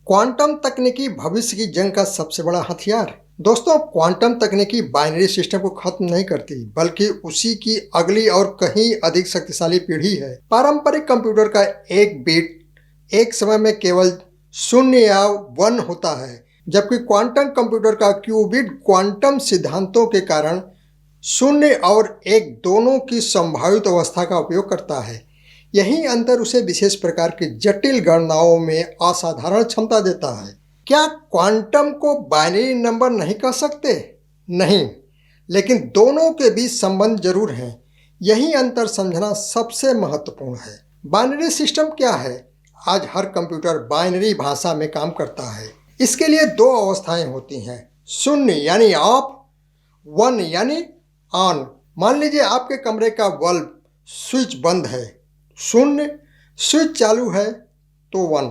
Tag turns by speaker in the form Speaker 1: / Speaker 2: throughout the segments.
Speaker 1: Quantum तकनीकी भविष्य की जंग का सबसे बड़ा हथियार। दोस्तों, क्वांटम तकनीकी बाइनरी सिस्टम को खत्म नहीं करती, बल्कि उसी की अगली और कहीं अधिक शक्तिशाली पीढ़ी है। पारंपरिक कंप्यूटर का एक बिट एक समय में केवल 0 या 1 होता है, जबकि क्वांटम कंप्यूटर का क्यूबिट क्वांटम सिद्धांतों के कारण 0 और 1 दोनों की संभावित अवस्था का उपयोग करता है। यही अंतर उसे विशेष प्रकार की जटिल गणनाओं में असाधारण क्षमता देता है। क्या क्वांटम को बाइनरी नंबर नहीं कह सकते? नहीं, लेकिन दोनों के बीच संबंध जरूर है। यही अंतर समझना सबसे महत्वपूर्ण है। बाइनरी सिस्टम क्या है? आज हर कंप्यूटर बाइनरी भाषा में काम करता है। इसके लिए 2 अवस्थाएं होती हैं, 0 यानी ऑफ, 1 यानी ऑन। मान लीजिए आपके कमरे का बल्ब स्विच बंद है, 0, स्विच चालू है तो 1।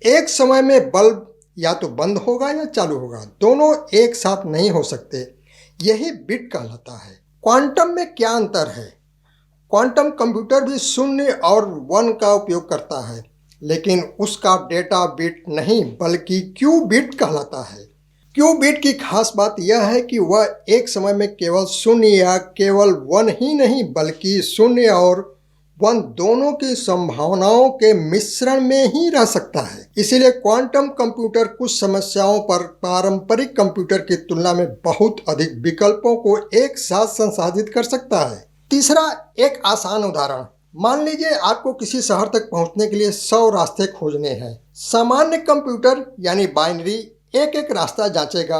Speaker 1: एक समय में बल्ब या तो बंद होगा या चालू होगा, दोनों एक साथ नहीं हो सकते। यही बिट कहलाता है। क्वांटम में क्या अंतर है? क्वांटम कंप्यूटर भी 0 और 1 का उपयोग करता है, लेकिन उसका डेटा बिट नहीं बल्कि क्यू बिट कहलाता है। क्यू बिट की खास बात यह है कि वह एक समय में केवल 0 या केवल 1 ही नहीं, बल्कि 0 और 1 दोनों की संभावनाओं के मिश्रण में ही रह सकता है। इसीलिए क्वांटम कंप्यूटर कुछ समस्याओं पर पारंपरिक कंप्यूटर की तुलना में बहुत अधिक विकल्पों को एक साथ संसाधित कर सकता है। तीसरा, एक आसान उदाहरण। मान लीजिए आपको किसी शहर तक पहुंचने के लिए 100 रास्ते खोजने हैं। सामान्य कंप्यूटर यानी बाइनरी एक एक रास्ता जांचेगा,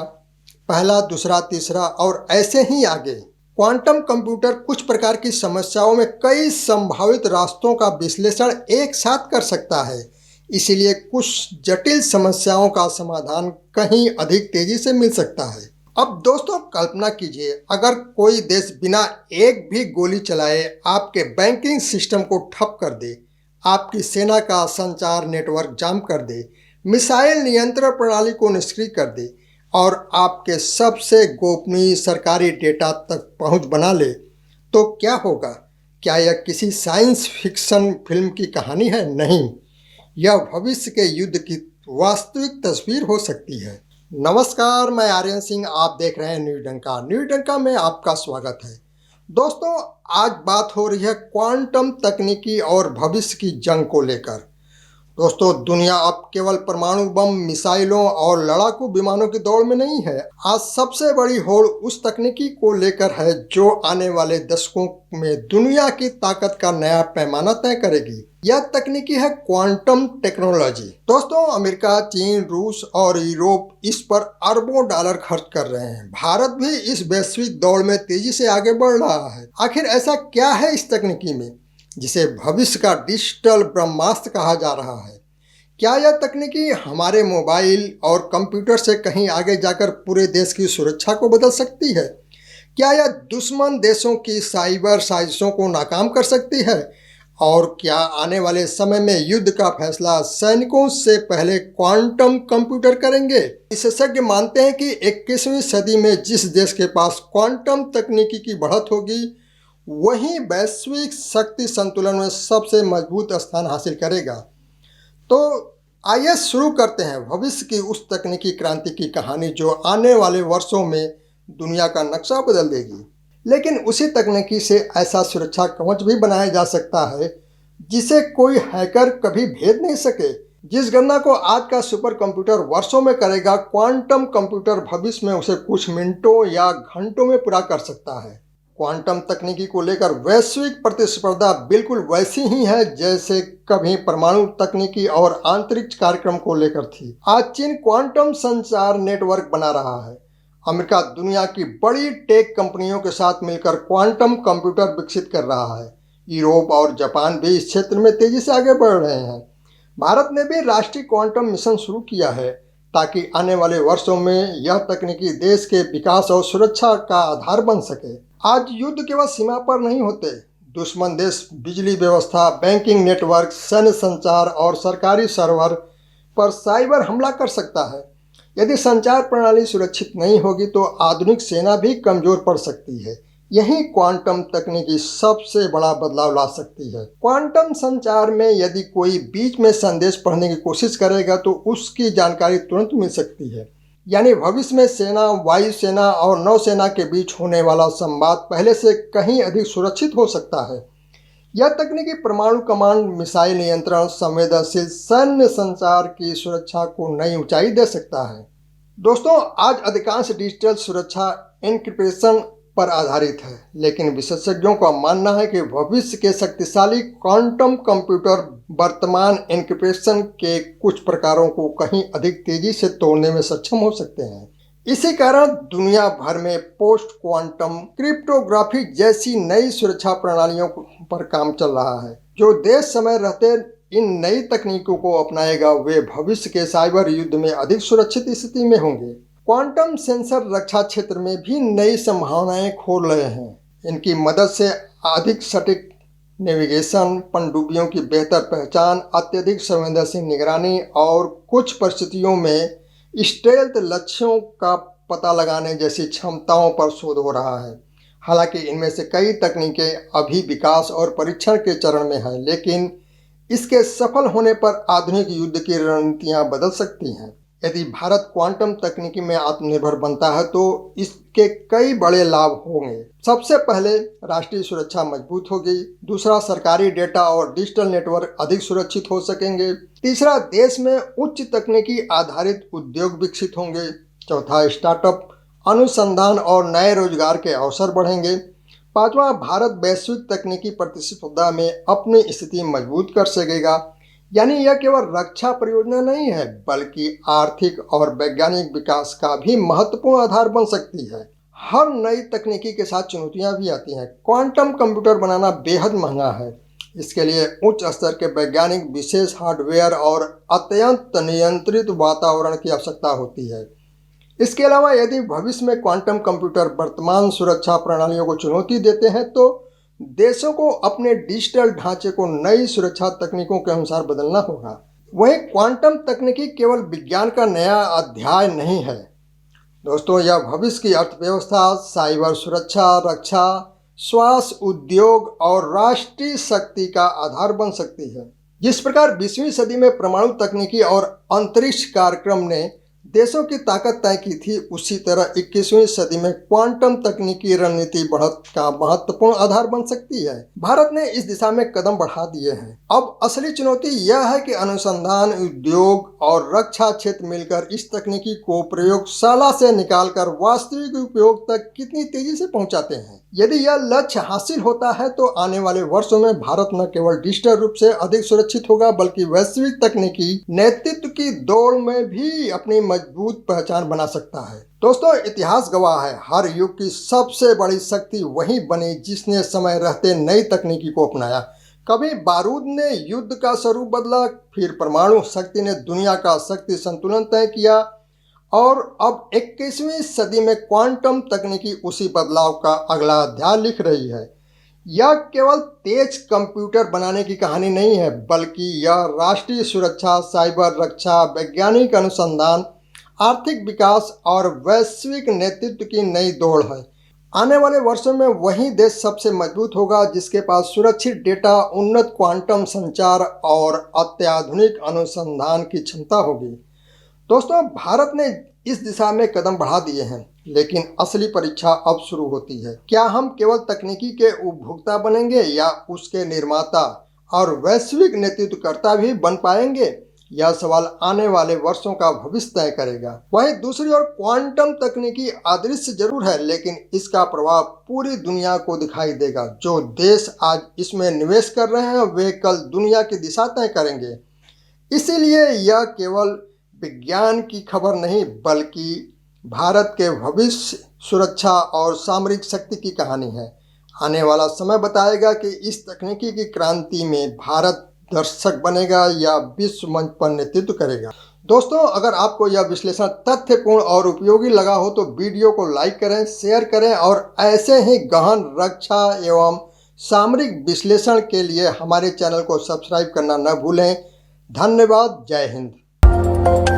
Speaker 1: पहला, दूसरा, तीसरा और ऐसे ही आगे। क्वांटम कंप्यूटर कुछ प्रकार की समस्याओं में कई संभावित रास्तों का विश्लेषण एक साथ कर सकता है। इसीलिए कुछ जटिल समस्याओं का समाधान कहीं अधिक तेजी से मिल सकता है। अब दोस्तों, कल्पना कीजिए अगर कोई देश बिना एक भी गोली चलाए आपके बैंकिंग सिस्टम को ठप कर दे, आपकी सेना का संचार नेटवर्क जाम कर दे, मिसाइल नियंत्रण प्रणाली को निष्क्रिय कर दे और आपके सबसे गोपनीय सरकारी डेटा तक पहुंच बना ले, तो क्या होगा? क्या यह किसी साइंस फिक्शन फिल्म की कहानी है? नहीं, यह भविष्य के युद्ध की वास्तविक तस्वीर हो सकती है। नमस्कार, मैं आर्यन सिंह, आप देख रहे हैं न्यू डंका। न्यू डंका में आपका स्वागत है। दोस्तों, आज बात हो रही है क्वांटम तकनीकी और भविष्य की जंग को लेकर। दोस्तों, दुनिया अब केवल परमाणु बम, मिसाइलों और लड़ाकू विमानों की दौड़ में नहीं है। आज सबसे बड़ी होड़ उस तकनीकी को लेकर है जो आने वाले दशकों में दुनिया की ताकत का नया पैमाना तय करेगी। यह तकनीकी है क्वांटम टेक्नोलॉजी। दोस्तों, अमेरिका, चीन, रूस और यूरोप इस पर अरबों डॉलर खर्च कर रहे हैं। भारत भी इस वैश्विक दौड़ में तेजी से आगे बढ़ रहा है। आखिर ऐसा क्या है इस तकनीकी में जिसे भविष्य का डिजिटल ब्रह्मास्त्र कहा जा रहा है? क्या यह तकनीकी हमारे मोबाइल और कंप्यूटर से कहीं आगे जाकर पूरे देश की सुरक्षा को बदल सकती है? क्या यह दुश्मन देशों की साइबर साजिशों को नाकाम कर सकती है? और क्या आने वाले समय में युद्ध का फैसला सैनिकों से पहले क्वांटम कंप्यूटर करेंगे? विशेषज्ञ मानते हैं कि 21वीं सदी में जिस देश के पास क्वांटम तकनीकी की बढ़त होगी, वही वैश्विक शक्ति संतुलन में सबसे मजबूत स्थान हासिल करेगा। तो आइए शुरू करते हैं भविष्य की उस तकनीकी क्रांति की कहानी जो आने वाले वर्षों में दुनिया का नक्शा बदल देगी। लेकिन उसी तकनीकी से ऐसा सुरक्षा कवच भी बनाया जा सकता है जिसे कोई हैकर कभी भेद नहीं सके। जिस गणना को आज का सुपर कंप्यूटर वर्षों में करेगा, क्वांटम कंप्यूटर भविष्य में उसे कुछ मिनटों या घंटों में पूरा कर सकता है। क्वांटम तकनीकी को लेकर वैश्विक प्रतिस्पर्धा बिल्कुल वैसी ही है जैसे कभी परमाणु तकनीकी और अंतरिक्ष कार्यक्रम को लेकर थी। आज चीन क्वांटम संचार नेटवर्क बना रहा है। अमेरिका दुनिया की बड़ी टेक कंपनियों के साथ मिलकर क्वांटम कंप्यूटर विकसित कर रहा है। यूरोप और जापान भी इस क्षेत्र में तेजी से आगे बढ़ रहे हैं। भारत ने भी राष्ट्रीय क्वांटम मिशन शुरू किया है ताकि आने वाले वर्षों में यह तकनीकी देश के विकास और सुरक्षा का आधार बन सके। आज युद्ध केवल सीमा पर नहीं होते। दुश्मन देश बिजली व्यवस्था, बैंकिंग नेटवर्क, सैन्य संचार और सरकारी सर्वर पर साइबर हमला कर सकता है। यदि संचार प्रणाली सुरक्षित नहीं होगी तो आधुनिक सेना भी कमजोर पड़ सकती है। यही क्वांटम तकनीकी सबसे बड़ा बदलाव ला सकती है। क्वांटम संचार में यदि कोई बीच में संदेश पढ़ने की कोशिश करेगा तो उसकी जानकारी तुरंत मिल सकती है। यानी भविष्य में सेना, वायुसेना और नौसेना के बीच होने वाला संवाद पहले से कहीं अधिक सुरक्षित हो सकता है। यह तकनीकी परमाणु कमांड, मिसाइल नियंत्रण, संवेदनशील सैन्य संचार की सुरक्षा को नई ऊंचाई दे सकता है। दोस्तों, आज अधिकांश डिजिटल सुरक्षा एन्क्रिप्शन पर आधारित है, लेकिन विशेषज्ञों का मानना है कि भविष्य के शक्तिशाली क्वांटम कंप्यूटर वर्तमान एन्क्रिप्शन के कुछ प्रकारों को कहीं अधिक तेजी से तोड़ने में सक्षम हो सकते हैं। इसी कारण दुनिया भर में पोस्ट क्वांटम क्रिप्टोग्राफी जैसी नई सुरक्षा प्रणालियों पर काम चल रहा है। जो देश समय रहते इन नई तकनीकों को अपनाएगा वे भविष्य के साइबर युद्ध में अधिक सुरक्षित स्थिति में होंगे। क्वांटम सेंसर रक्षा क्षेत्र में भी नई संभावनाएं खोल रहे हैं। इनकी मदद से अधिक सटीक नेविगेशन, पनडुब्बियों की बेहतर पहचान, अत्यधिक संवेदनशील निगरानी और कुछ परिस्थितियों में स्टेल्थ लक्ष्यों का पता लगाने जैसी क्षमताओं पर शोध हो रहा है। हालांकि इनमें से कई तकनीकें अभी विकास और परीक्षण के चरण में हैं, लेकिन इसके सफल होने पर आधुनिक युद्ध की रणनीतियां बदल सकती हैं। यदि भारत क्वांटम तकनीकी में आत्मनिर्भर बनता है तो इसके कई बड़े लाभ होंगे। सबसे पहले राष्ट्रीय सुरक्षा मजबूत होगी। दूसरा, सरकारी डेटा और डिजिटल नेटवर्क अधिक सुरक्षित हो सकेंगे। तीसरा, देश में उच्च तकनीकी आधारित उद्योग विकसित होंगे। चौथा, स्टार्टअप, अनुसंधान और नए रोजगार के अवसर बढ़ेंगे। पांचवा, भारत वैश्विक तकनीकी प्रतिस्पर्धा में अपनी स्थिति मजबूत कर सकेगा। यानी यह केवल रक्षा परियोजना नहीं है, बल्कि आर्थिक और वैज्ञानिक विकास का भी महत्वपूर्ण आधार बन सकती है। हर नई तकनीकी के साथ चुनौतियां भी आती हैं। क्वांटम कंप्यूटर बनाना बेहद महंगा है। इसके लिए उच्च स्तर के वैज्ञानिक, विशेष हार्डवेयर और अत्यंत नियंत्रित वातावरण की आवश्यकता होती है। इसके अलावा यदि भविष्य में क्वांटम कंप्यूटर वर्तमान सुरक्षा प्रणालियों को चुनौती देते हैं तो देशों को अपने डिजिटल ढांचे को नई सुरक्षा तकनीकों के अनुसार बदलना होगा। वहीं क्वांटम तकनीकी केवल विज्ञान का नया अध्याय नहीं है दोस्तों, यह भविष्य की अर्थव्यवस्था, साइबर सुरक्षा, रक्षा, स्वास्थ्य, उद्योग और राष्ट्रीय शक्ति का आधार बन सकती है। जिस प्रकार 20वीं सदी में परमाणु तकनीकी और अंतरिक्ष कार्यक्रम ने देशों की ताकत तय की थी, उसी तरह 21वीं सदी में क्वांटम तकनीकी रणनीति बढ़त का महत्वपूर्ण आधार बन सकती है। भारत ने इस दिशा में कदम बढ़ा दिए हैं। अब असली चुनौती यह है कि अनुसंधान, उद्योग और रक्षा क्षेत्र मिलकर इस तकनीकी को प्रयोगशाला से निकालकर वास्तविक उपयोग तक कितनी तेजी से पहुंचाते हैं। यदि यह लक्ष्य हासिल होता है तो आने वाले वर्षों में भारत न केवल डिजिटल रूप से अधिक सुरक्षित होगा, बल्कि वैश्विक तकनीकी नेतृत्व की दौड़ में भी अपनी मजबूत पहचान बना सकता है। दोस्तों, इतिहास गवाह है, हर युग की सबसे बड़ी शक्ति वही बनी जिसने समय रहते नई तकनीकी को अपनाया। कभी बारूद ने युद्ध का स्वरूप बदला, फिर परमाणु शक्ति ने दुनिया का शक्ति संतुलन तय किया और अब 21वीं सदी में क्वांटम तकनीकी उसी बदलाव का अगला अध्याय लिख रही है। यह केवल तेज कंप्यूटर बनाने की कहानी नहीं है, बल्कि यह राष्ट्रीय सुरक्षा, साइबर रक्षा, वैज्ञानिक अनुसंधान, आर्थिक विकास और वैश्विक नेतृत्व की नई दौड़ है। आने वाले वर्षों में वही देश सबसे मजबूत होगा जिसके पास सुरक्षित डेटा, उन्नत क्वांटम संचार और अत्याधुनिक अनुसंधान की क्षमता होगी। दोस्तों, भारत ने इस दिशा में कदम बढ़ा दिए हैं, लेकिन असली परीक्षा अब शुरू होती है। क्या हम केवल तकनीकी के उपभोक्ता बनेंगे या उसके निर्माता और वैश्विक नेतृत्वकर्ता भी बन पाएंगे? यह सवाल आने वाले वर्षों का भविष्य तय करेगा। वहीं दूसरी ओर क्वांटम तकनीकी अदृश्य जरूर है, लेकिन इसका प्रभाव पूरी दुनिया को दिखाई देगा। जो देश आज इसमें निवेश कर रहे हैं वे कल दुनिया की दिशा तय करेंगे। इसीलिए यह केवल विज्ञान की खबर नहीं, बल्कि भारत के भविष्य, सुरक्षा और सामरिक शक्ति की कहानी है। आने वाला समय बताएगा कि इस तकनीकी की क्रांति में भारत दर्शक बनेगा या विश्व मंच पर नेतृत्व करेगा। दोस्तों, अगर आपको यह विश्लेषण तथ्यपूर्ण और उपयोगी लगा हो तो वीडियो को लाइक करें, शेयर करें और ऐसे ही गहन रक्षा एवं सामरिक विश्लेषण के लिए हमारे चैनल को सब्सक्राइब करना न भूलें। धन्यवाद। जय हिंद।